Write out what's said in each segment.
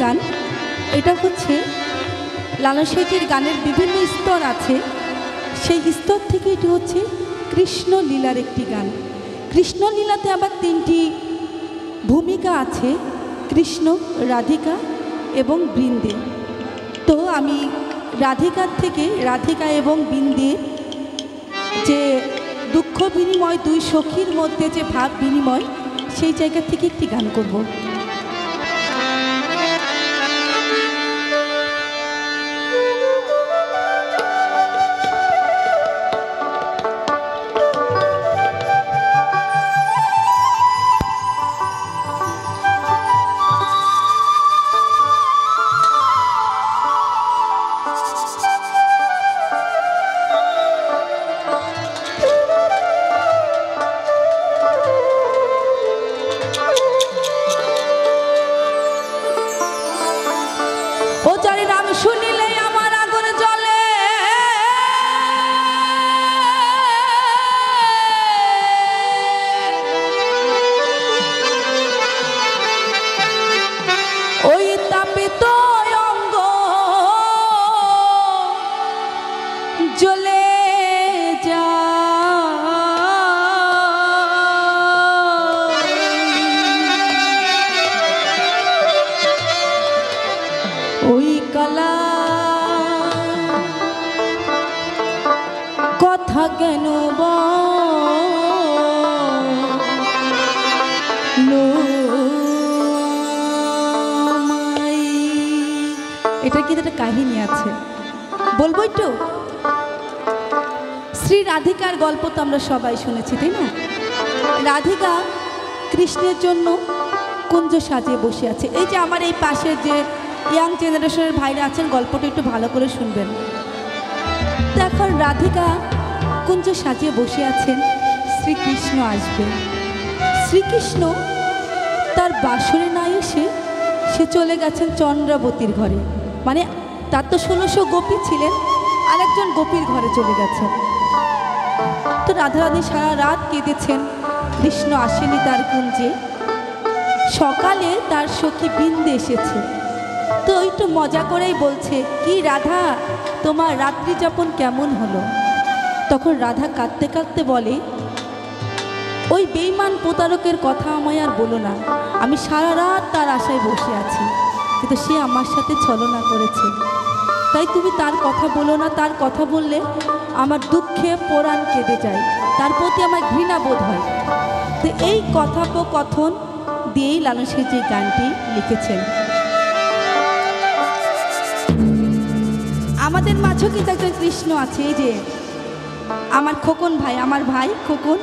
গান। এটা হচ্ছে লালন সাঁইজির গানের বিভিন্ন স্তর আছে, সেই স্তর থেকে এটি হচ্ছে কৃষ্ণ লীলার একটি গান। কৃষ্ণ লীলাতে আবার তিনটি ভূমিকা আছে, কৃষ্ণ, রাধিকা এবং বৃন্দে। তো আমি রাধিকার থেকে, রাধিকা এবং বৃন্দে যে দুঃখ বিনিময়, দুই সখীর মধ্যে যে ভাব বিনিময়, সেই জায়গা থেকে একটি গান করব। ও যারে নাম শুনিলে আমার আগুন জ্বলে, ওই তাপিত অঙ্গ জ্বলে ওই কালা কথা কেন বলো, এটা কি একটা কাহিনী আছে, বলবো একটু। শ্রী রাধিকার গল্প তো আমরা সবাই শুনেছি, তাই না? রাধিকা কৃষ্ণের জন্য কুঞ্জ সাজিয়ে বসে আছে। এই যে আমার এই পাশের যে ইয়াং জেনারেশনের ভাইরা আছেন, গল্পটা একটু ভালো করে শুনবেন। তো এখন রাধিকা কুঞ্জ সাজিয়ে বসে আছেন, শ্রীকৃষ্ণ আসবে। শ্রীকৃষ্ণ তার বাসরে না এসে সে চলে গেছেন চন্দ্রাবতীর ঘরে, মানে তার তো 1600 গোপী ছিলেন, আরেকজন গোপীর ঘরে চলে গেছেন। তো রাধারানী সারা রাত কেঁদেছেন, কৃষ্ণ আসেনি তার কুঞ্জে। সকালে তার সখী বৃন্দে এসেছে, তো একটু মজা করেই বলছে, কি রাধা, তোমার রাত্রি যাপন কেমন হলো? তখন রাধা কাঁদতে কাঁদতে বলে, ওই বেঈমান প্রতারকের কথা আমায় আর বলো না, আমি সারা রাত তার আশায় বসে আছি, কিন্তু সে আমার সাথে ছলনা করেছে, তাই তুমি তার কথা বলো না। তার কথা বললে আমার দুঃখে পরাণ কেঁদে যায়, তার প্রতি আমার ঘৃণা বোধ হয়। তো এই কথোপকথন দিয়েই লালন সাঁইজি গানটি লিখেছেন। আমাদের মাঝেও কিন্তু একজন কৃষ্ণ আছে, এই যে আমার খোকন ভাই, আমার ভাই খোকন,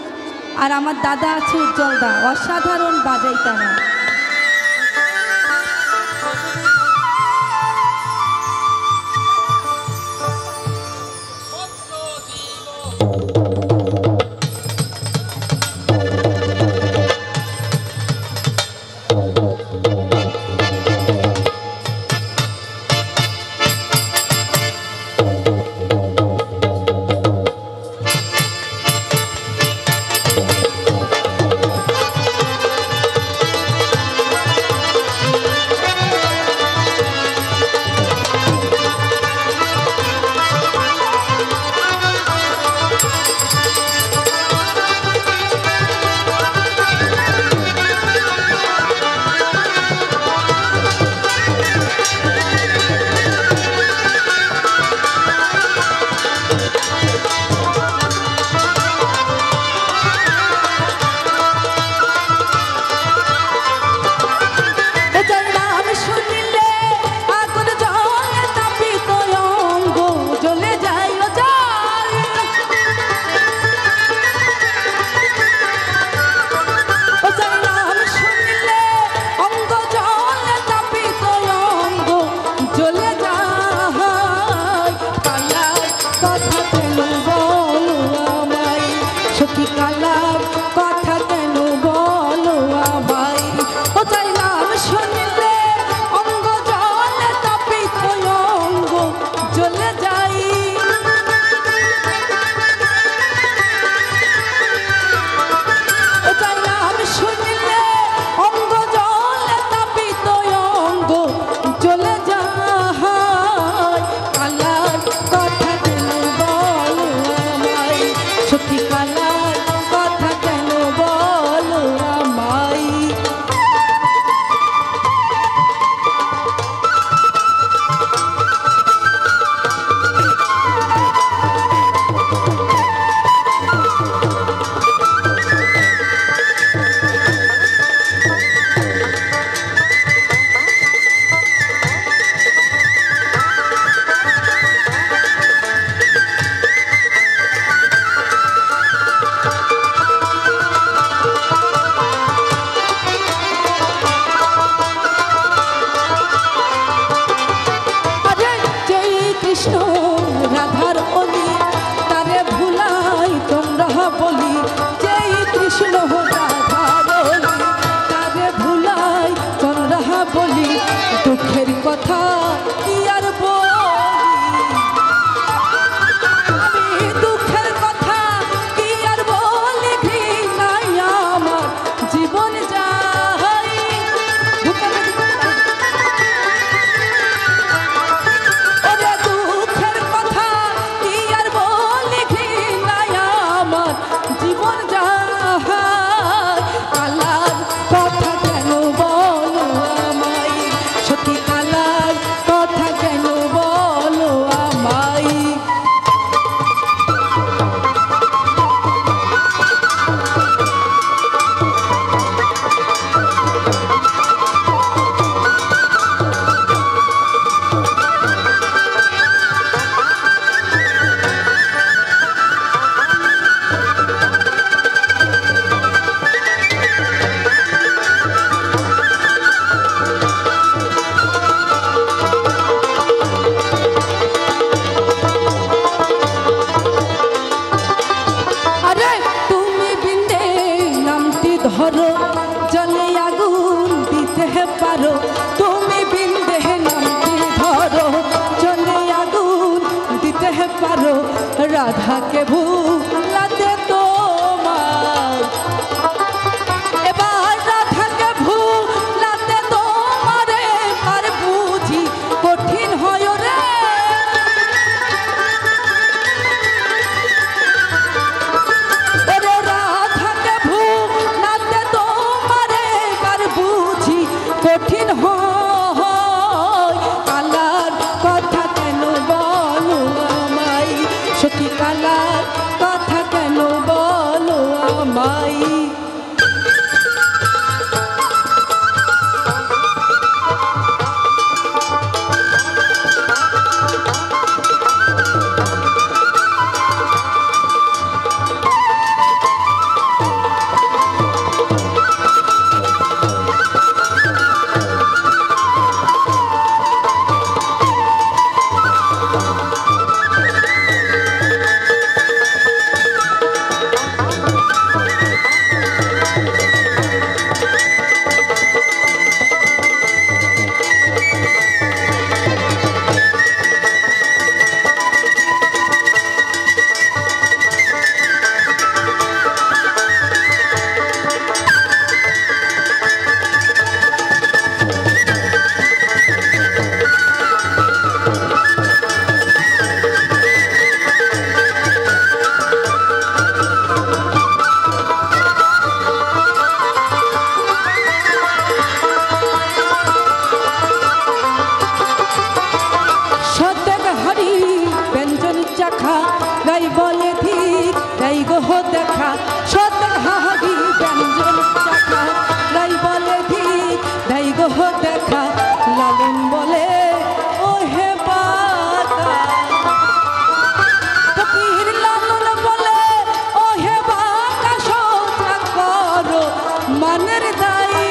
আর আমার দাদা আছে উজ্জ্বল দা, অসাধারণ বাজাই তারা। দুঃখের কথা কি আর বলি, আমি দুঃখের কথা কি আর বলি, ঘৃণায় আমার জীবন যায়। ওরে দুঃখের কথা কি আর বলি, ঘৃণায় আমার জীবন যায়। কালার কথা কেন বলো আমায়, সত্যি কালার কথা কেন বলো আমায়। ধরো জলে আগুন দিতে পারো, তুমি বিন্দে নামটি ধরো জলে আগুন দিতে পারো, রাধাকে ভুলাতে তোমার, এবার রাধাকে ভুলাতে তোমার আর বুঝি কঠিন হয় রে। কঠিন হয় কালার কথা কেন বলো আমায়, সত্যি কালার কথা কেন বলো আমায়। গাই বলে ঠিক গাই গো দেখা, সত হাড়ি ব্যঞ্জন চাখা, গাই বলে ঠিক গাই গো দেখা, লালন বলে ও হে বাতা, ফকির লালন বলে ও হে বাতা, সোজা করো মনের দায়ী।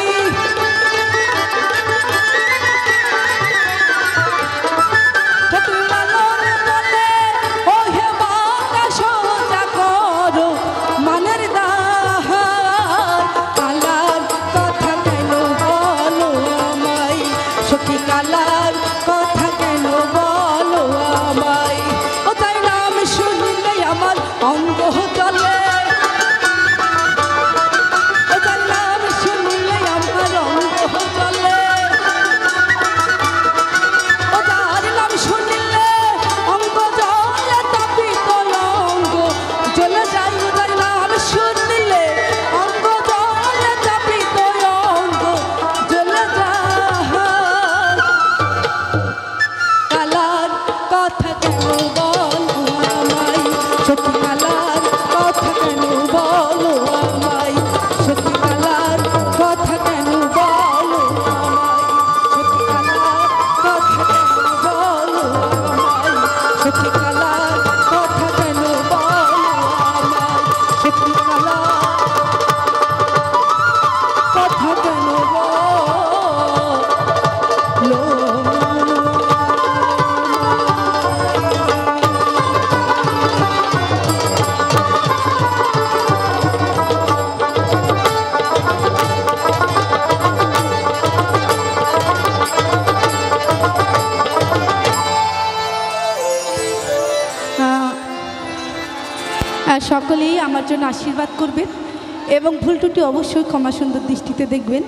কালার কথা কেন বলো আমায়, ও তাই নাম শুনলে আমার অঙ্গ চলে, ও তাই নাম শুনলে আমার অঙ্গ চলে, ও তার নাম শুনলে অঙ্গ জলে তাপিত অঙ্গ জ্বলে যায়, ও তার নাম শুনলে অঙ্গ জলে তাপিত অঙ্গ জ্বলে যায়। সকলেই আমার জন্য আশীর্বাদ করবেন এবং ভুল ত্রুটি অবশ্যই ক্ষমা সুন্দর দৃষ্টিতে দেখবেন।